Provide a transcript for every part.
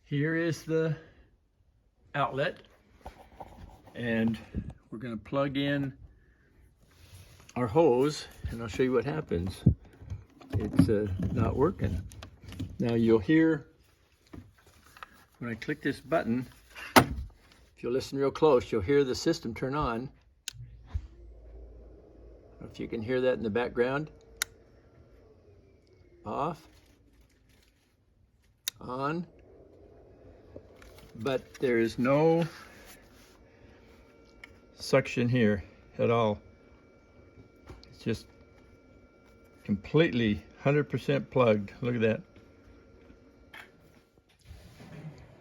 Here is the outlet, and we're going to plug in our hose, and I'll show you what happens. It's not working. Now you'll hear when I click this button, if you'll listen real close, you'll hear the system turn on. I don't know if you can hear that in the background. Off, on, but there is no suction here at all. It's just completely 100% plugged. Look at that.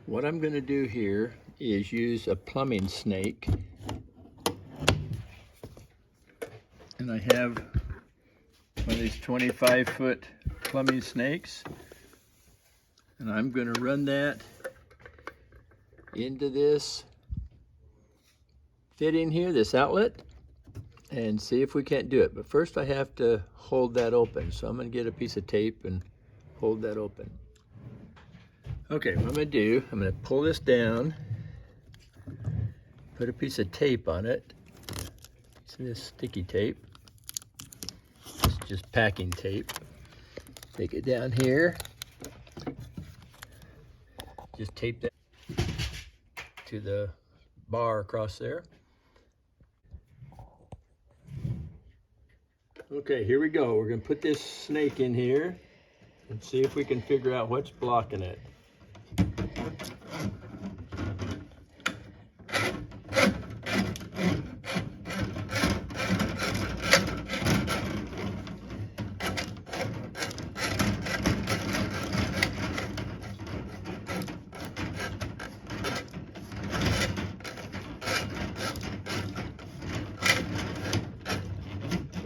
What I'm going to do here is use a plumbing snake, and I have one of these 25-foot plumbing snakes, and I'm going to run that into this fitting here, this outlet, and see if we can't do it. But first I have to hold that open, so I'm going to get a piece of tape and hold that open. Okay, what I'm going to do, I'm going to pull this down, put a piece of tape on it. It's this sticky tape. It's just packing tape. Take it down here. Just tape that to the bar across there. Okay, here we go. We're going to put this snake in here and see if we can figure out what's blocking it.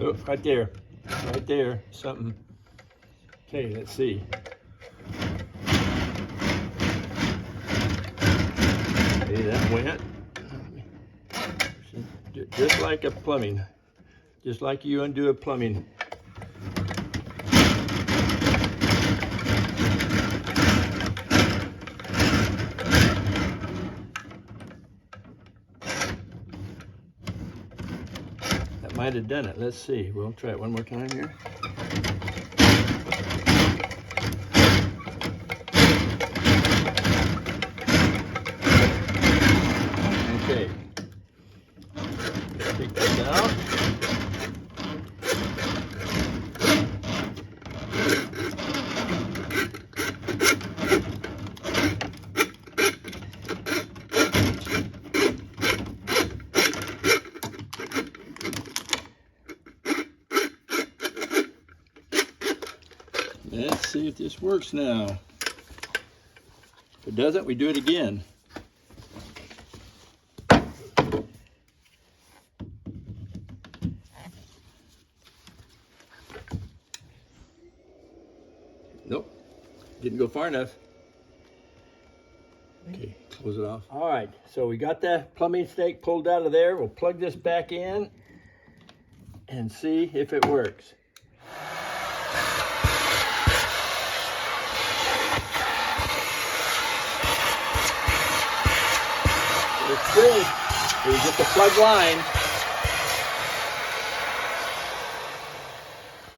Oh, right there, something. Okay, let's see. Okay, that went. Just like a plumbing, just like you undo a plumbing. Might have done it. Let's see. We'll try it one more time here. Okay. Take this out. Let's see if this works now. If it doesn't, we do it again. Nope, didn't go far enough. Okay, close it off. All right, so we got the plumbing snake pulled out of there. We'll plug this back in and see if it works. It's good. There's just a plug line.